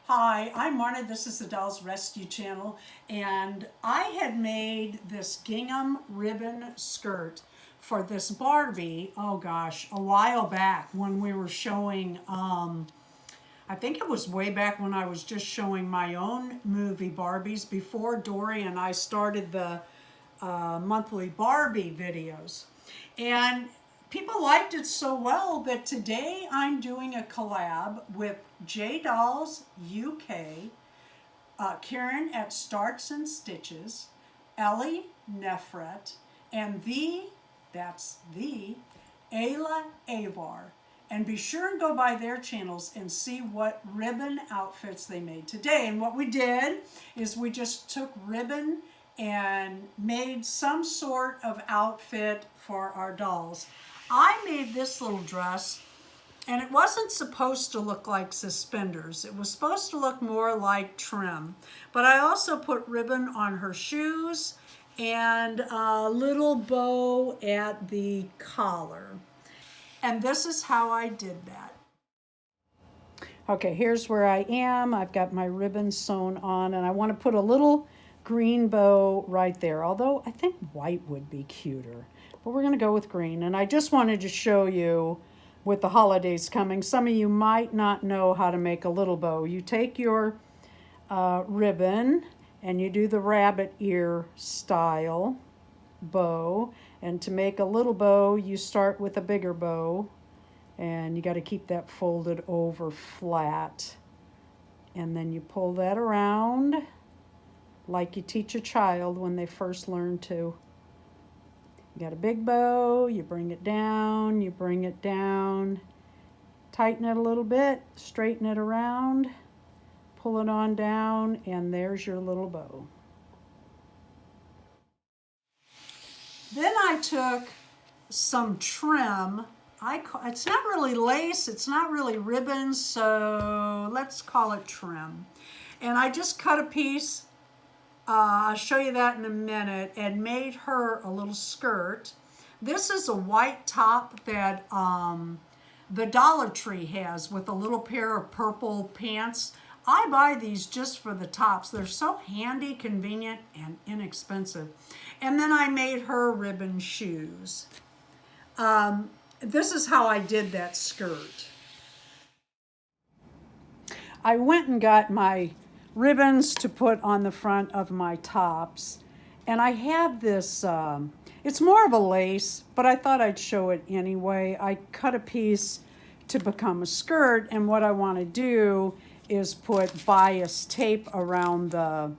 Hi, I'm Marna. This is the Dolls Rescue Channel, and I had made this gingham ribbon skirt for this Barbie, oh gosh, a while back when we were showing, I think it was way back when I was just showing my own movie Barbies before Dory and I started the monthly Barbie videos. And people liked it so well that today I'm doing a collab with J Dolls UK, Karen at Starts and Stitches, Ellie Nefret, and that's the Ayla Avar. And be sure and go by their channels and see what ribbon outfits they made today. And what we did is we just took ribbon and made some sort of outfit for our dolls. I made this little dress, and it wasn't supposed to look like suspenders. It was supposed to look more like trim. But I also put ribbon on her shoes and a little bow at the collar. And this is how I did that. Okay, here's where I am. I've got my ribbon sewn on, and I want to put a little green bow right there, although I think white would be cuter. But we're going to go with green. And I just wanted to show you, with the holidays coming, some of you might not know how to make a little bow. You take your ribbon and you do the rabbit ear style bow, and to make a little bow you start with a bigger bow, and you got to keep that folded over flat, and then you pull that around like you teach a child when they first learn to. You got a big bow, you bring it down, tighten it a little bit, straighten it around, pull it on down, and there's your little bow. Then I took some trim. It's not really lace, it's not really ribbon, so let's call it trim. And I just cut a piece, I'll show you that in a minute, and made her a little skirt. This is a white top that the Dollar Tree has with a little pair of purple pants. I buy these just for the tops. They're so handy, convenient, and inexpensive. And then I made her ribbon shoes. This is how I did that skirt. I went and got my ribbons to put on the front of my tops. And I have this, it's more of a lace, but I thought I'd show it anyway. I cut a piece to become a skirt, and what I want to do is put bias tape around the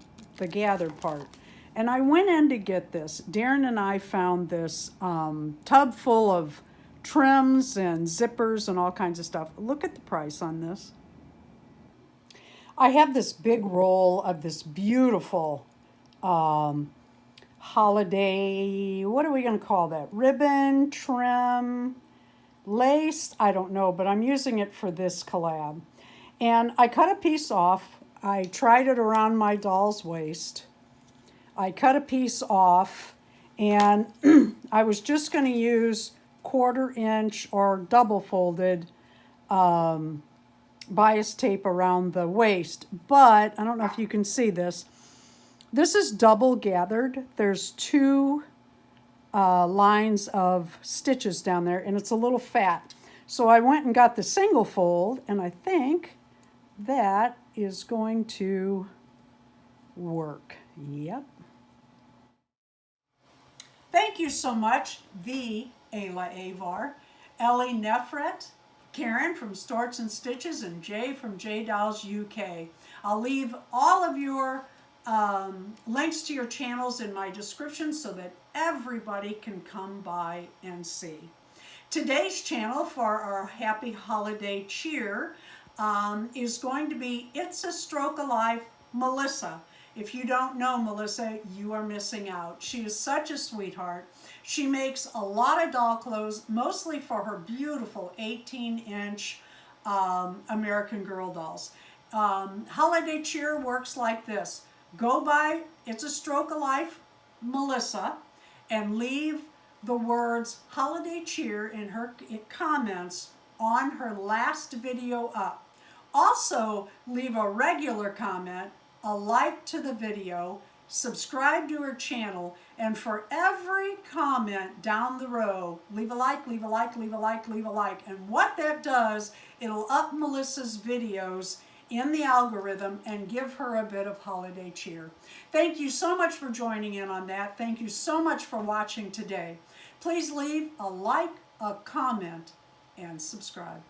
gathered part. And I went in to get this. Darren and I found this tub full of trims and zippers and all kinds of stuff. Look at the price on this. I have this big roll of this beautiful holiday, what are we going to call that? Ribbon, trim, lace, I don't know, but I'm using it for this collab. And I cut a piece off. I tried it around my doll's waist. I cut a piece off, and I was just going to use 1/4 inch or double folded bias tape around the waist. But I don't know if you can see this. This is double gathered. There's 2 lines of stitches down there, and it's a little fat. So I went and got the single fold, and I think that is going to work. Yep. Thank you so much, the Ayla Avar, Ellie Nefret, Karen from Starts and Stitches, and Jay from J Dolls UK. I'll leave all of your links to your channels in my description so that everybody can come by and see. Today's channel for our happy holiday cheer is going to be It's a Stroke of Life, Melissa. If you don't know Melissa, you are missing out. She is such a sweetheart. She makes a lot of doll clothes, mostly for her beautiful 18-inch American Girl dolls. Holiday cheer works like this. Go by It's a Stroke of Life, Melissa, and leave the words holiday cheer in her comments on her last video up. Also, leave a regular comment, a like to the video, subscribe to her channel, and for every comment down the row, leave a like, leave a like, leave a like, leave a like. And what that does, it'll up Melissa's videos in the algorithm and give her a bit of holiday cheer. Thank you so much for joining in on that. Thank you so much for watching today. Please leave a like, a comment, and subscribe.